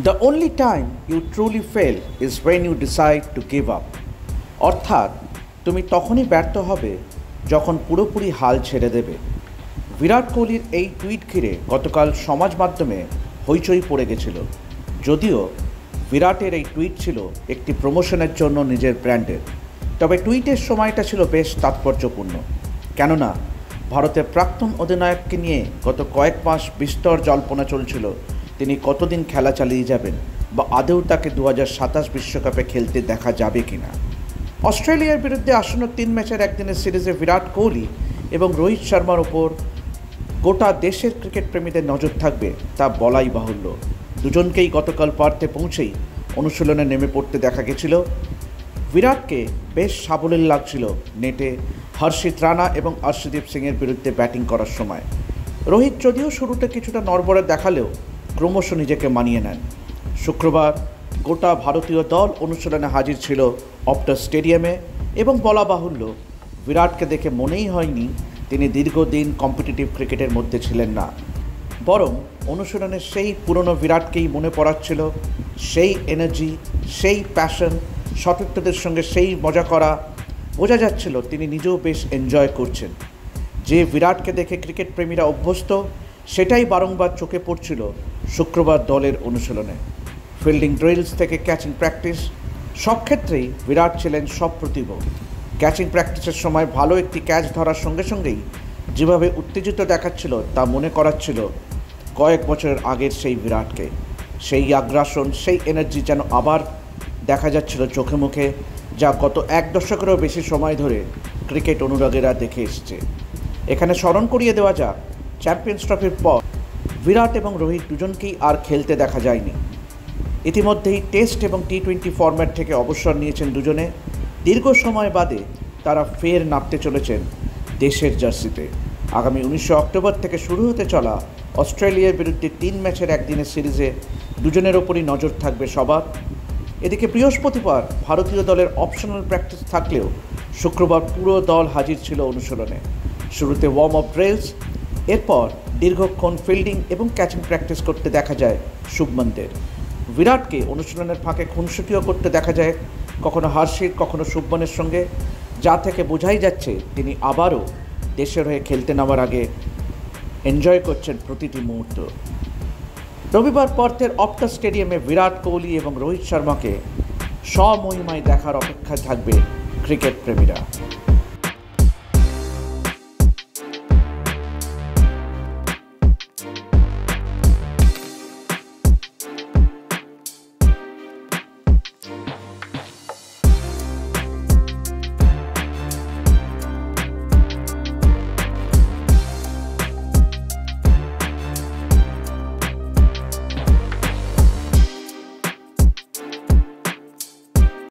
The only time you truly fail is when you decide to give up. অর্থাৎ তুমি তখনই ব্যর্থ হবে যখন পুরোপুরি হাল ছেড়ে দেবে। বিরাট কোহলির এই টুইট ঘিরে গতকাল সমাজ মাধ্যমে হইচই পড়ে গেছিল। যদিও বিরাটের এই টুইট ছিল একটি প্রমোশনের জন্য নিজের ব্র্যান্ডের, তবে টুইটের সময়টা ছিল বেশ তাৎপর্যপূর্ণ। কেননা ভারতের প্রাক্তন অধিনায়ককে নিয়ে গত কয়েক মাস বিস্তর জল্পনা চলছিল তিনি কতদিন খেলা চালিয়ে যাবেন বা আদৌ তাকে 2027 বিশ্বকাপে খেলতে দেখা যাবে কিনা। অস্ট্রেলিয়ার বিরুদ্ধে আসন্ন 3 ম্যাচের একদিনের সিরিজে বিরাট কোহলি এবং রোহিত শর্মার ওপর গোটা দেশের ক্রিকেট প্রেমীদের নজর থাকবে তা বলাই বাহুল্য। দুজনকেই গতকাল পার্থে পৌঁছেই অনুশীলনে নেমে পড়তে দেখা গেছিল। বিরাটকে বেশ সাবলীল লাগছিল নেটে হর্ষিত রানা এবং অর্শদীপ সিংয়ের বিরুদ্ধে ব্যাটিং করার সময়। রোহিত যদিও শুরুতে কিছুটা নড়বড়ে দেখালেও ক্রমশ নিজেকে মানিয়ে নেন। শুক্রবার গোটা ভারতীয় দল অনুশীলনে হাজির ছিল অপটাস স্টেডিয়ামে এবং বলা বাহুল্য বিরাটকে দেখে মনেই হয়নি তিনি দীর্ঘদিন কম্পিটিটিভ ক্রিকেটের মধ্যে ছিলেন না, বরং অনুশীলনের সেই পুরনো বিরাটকেই মনে পড়াচ্ছিল। সেই এনার্জি, সেই প্যাশন, সতীর্থদের সঙ্গে সেই মজা করা, বোঝা যাচ্ছিল তিনি নিজেও বেশ এনজয় করছেন। যে বিরাটকে দেখে ক্রিকেট প্রেমীরা অভ্যস্ত সেটাই বারংবার চোখে পড়ছিল শুক্রবার দলের অনুশীলনে। ফিল্ডিং ড্রিলস থেকে ক্যাচিং প্র্যাকটিস, সব ক্ষেত্রেই বিরাট ছিলেন সপ্রতিভ। ক্যাচিং প্র্যাকটিসের সময় ভালো একটি ক্যাচ ধরার সঙ্গে সঙ্গেই যেভাবে উত্তেজিত দেখাচ্ছিল তা মনে করাচ্ছিল কয়েক বছরের আগের সেই বিরাটকে। সেই আগ্রাসন, সেই এনার্জি যেন আবার দেখা যাচ্ছিল চোখে মুখে, যা গত 1 দশকেরও বেশি সময় ধরে ক্রিকেট অনুরাগীরা দেখে এসছে। এখানে স্মরণ করিয়ে দেওয়া যাক, চ্যাম্পিয়ন্স ট্রফির পর বিরাট এবং রোহিত দুজনকেই আর খেলতে দেখা যায়নি। ইতিমধ্যেই টেস্ট এবং টি20 ফরম্যাট থেকে অবসর নিয়েছেন দুজনে। দীর্ঘ সময় বাদে তারা ফের নামতে চলেছেন দেশের জার্সিতে। আগামী 19 অক্টোবর থেকে শুরু হতে চলা অস্ট্রেলিয়ার বিরুদ্ধে 3 ম্যাচের একদিনের সিরিজে দুজনের ওপরই নজর থাকবে সবার। এদিকে বৃহস্পতিবার ভারতীয় দলের অপশনাল প্র্যাকটিস থাকলেও শুক্রবার পুরো দল হাজির ছিল অনুশীলনে। শুরুতে ওয়ার্ম আপ ড্রিলস, এরপর দীর্ঘক্ষণ ফিল্ডিং এবং ক্যাচিং প্র্যাকটিস করতে দেখা যায় শুভমনদের। বিরাটকে অনুশীলনের ফাঁকে খুনসুটিও করতে দেখা যায় কখনো হর্ষিত, কখনো শুভমনের সঙ্গে, যা থেকে বোঝাই যাচ্ছে তিনি আবারও দেশের হয়ে খেলতে নামার আগে এনজয় করছেন প্রতিটি মুহূর্ত। রবিবার পার্থের অপটাস স্টেডিয়ামে বিরাট কোহলি এবং রোহিত শর্মাকে স্বমহিমায় দেখার অপেক্ষায় থাকবে ক্রিকেট প্রেমীরা।